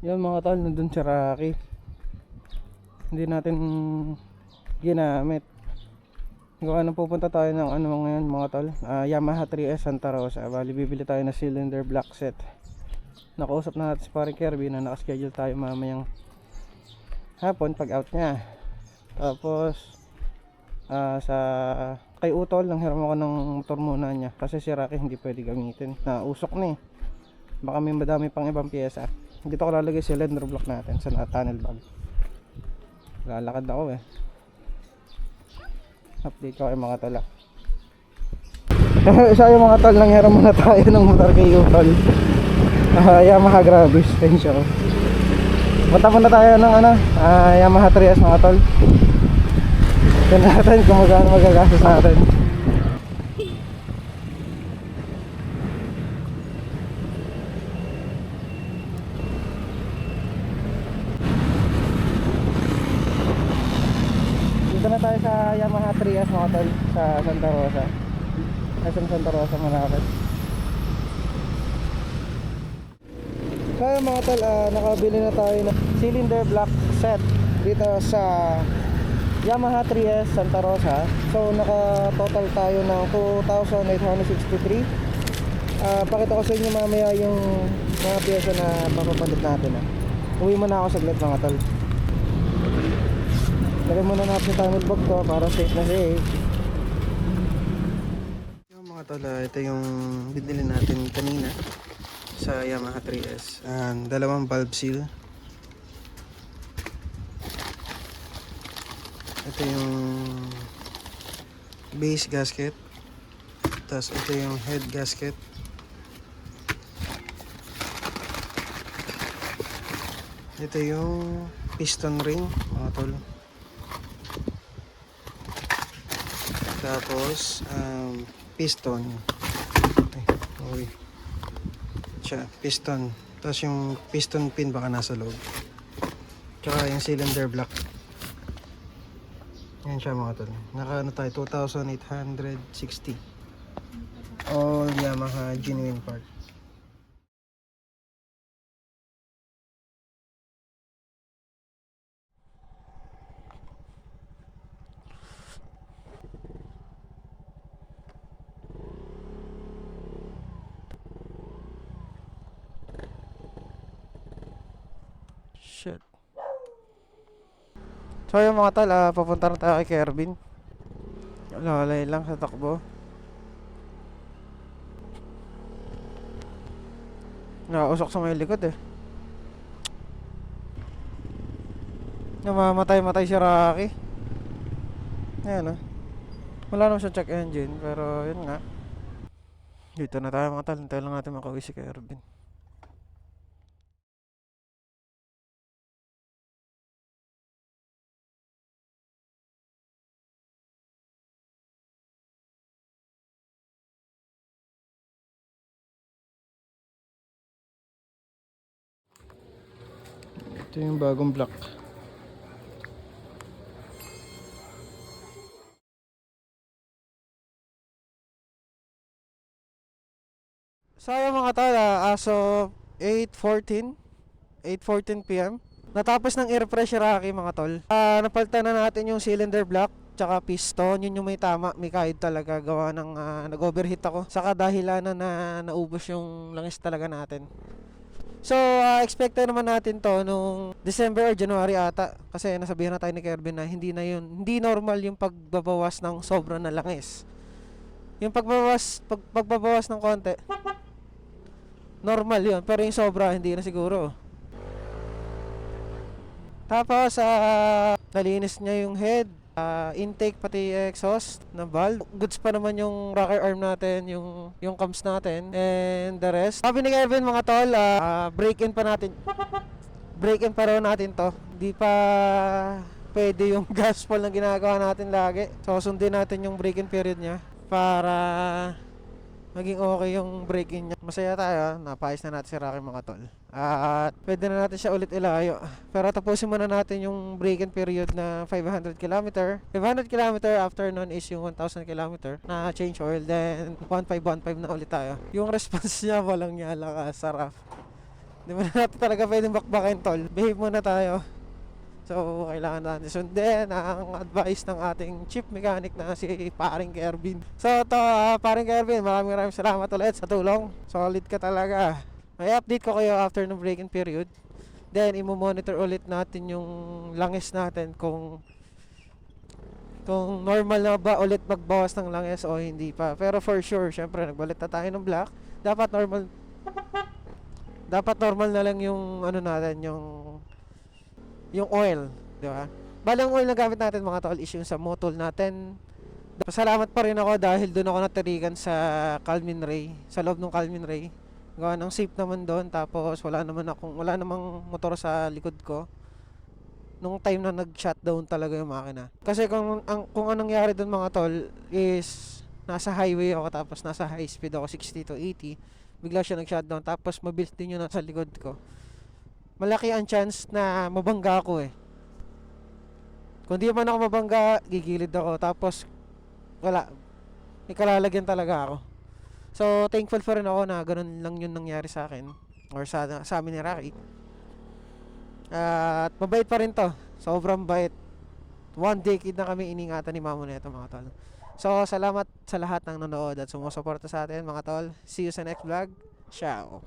Yan mga tol, nandun si Rocky. Hindi natin ginamit. Gawa na pupunta tayo ng ano ngayon mga tol, Yamaha 3S Santa Rosa. Bali bibili tayo ng cylinder block set. Nakausap na natin si paring Kirby na nakaschedule tayo mamayang hapon pag out niya. Tapos sa kay Utol nang hiram ako ng motor muna niya kasi si Rocky hindi pwede gamitin, na usok na eh. Baka may madami pang ibang pyesa. Dito ko lalagay cylinder block natin sa tunnel bag. Lalakad ako eh. Update ko kayo mga tol. Isa yung mga tol, nanghiram muna tayo ng motor kay Utol. Yamaha Gravis Extension. Punta muna tayo ng Yamaha 3S mga tol. Tignan natin kung magkano magagastos natin. Dito na tayo sa Yamaha 3S mga tol, sa Santa Rosa. Santa Rosa malapit. So yung mga tol, nakabili na tayo ng cylinder block set dito sa Yamaha 3S Santa Rosa. So naka total tayo ng 2,863. Pakita ko sa inyo mamaya yung mga pyesa na mapapalit natin. Uwi muna ako saglit mga tol. Lagay muna natin sa tunnel bag to para safe na safe. Yung mga tol, ito yung binili natin kanina sa Yamaha 3S. Dalawang valve seal. Ito yung base gasket. Tapos ito yung head gasket. Ito yung piston ring mga tol. Tapos piston. Ay, piston. Tapos yung piston pin baka nasa loob. Tsaka yung cylinder block. Yan siya mga tol. Naka tayo 2,860. All Yamaha genuine part. Shit. So yung mga tol, papunta na tayo kay Kervin. Lalay lang sa takbo. Nakausok sa may likod eh. Namamatay si Rocky. Ayan wala naman siyang check engine, pero yun nga. Dito na tayo mga tol, hintayin lang natin makauwi si Kervin. Ito yung bagong block. So yung mga tol, as of 8:14 PM natapos ng air pressure Rocky mga tol. Napalitan na natin yung cylinder block tsaka piston. Yun yung may tama, may kahit talaga. Gawa ng nag-overheat ako. Saka dahilan na naubos yung langis talaga natin. So expected naman natin to nung December or January ata. Kasi nasabihan na tayo ni Kervin na hindi hindi normal yung pagbabawas ng sobra na langis. Yung pagbabawas ng konti normal yun, pero yung sobra hindi na siguro. Tapos nalinis niya yung head, intake pati exhaust na valve. Goods pa naman yung rocker arm natin, yung cams natin, and the rest. Sabi ni Kevin mga tol, break-in pa raw natin to. Di pa pwede yung gaspol na ginagawa natin lagi. So sundin natin yung break-in period niya para maging okay yung break-in niya. Masaya tayo, napayos na natin si Rocky mga tol. At pwede na natin siya ulit ilayo. Pero tapusin muna natin yung break-in period na 500 km. 500 km after nun is yung 1,000 km na change oil. Then 1515 na ulit tayo. Yung response niya walang nyala ka, sarap. Hindi mo na natin talaga pwedeng bakbakin, tol. Behave muna tayo. So, kailangan natin sundin ang advice ng ating chief mechanic na si Paring Kervin. So, Paring Kervin, maraming salamat ulit sa tulong. Solid ka talaga. May update ko kayo after ng break-in period. Then, imo-monitor ulit natin yung langis natin kung normal na ba ulit magbawas ng langis o hindi pa. Pero for sure, syempre, nagbalit na tayo ng black. Dapat normal na lang yung ano natin, yung oil, di ba? Bali ang oil na gamit natin mga tol is yung sa motul natin. Pasalamat pa rin ako dahil doon ako natirigan sa Calmin Ray, sa loob ng Calmin Ray. Gawa ng safe naman doon, tapos wala namang motor sa likod ko. Nung time na nag-shutdown talaga yung makina. Kasi kung anong nangyari doon mga tol is nasa highway ako tapos nasa high speed ako 60 to 80. Bigla siya nag-shutdown tapos mabilis din yun nasa likod ko. Malaki ang chance na mabangga ako eh. Kung di man ako mabangga, gigilid ako. Tapos, wala. May kalalagyan talaga ako. So, thankful pa rin ako na ganun lang yun nangyari sa akin. Or sa amin ni Rocky. At mabait pa rin to. Sobrang bait. 1 decade na kami iningatan ni Mamo nito mga tol. So, salamat sa lahat ng nanood at sumusuporta sa atin mga tol. See you sa next vlog. Ciao.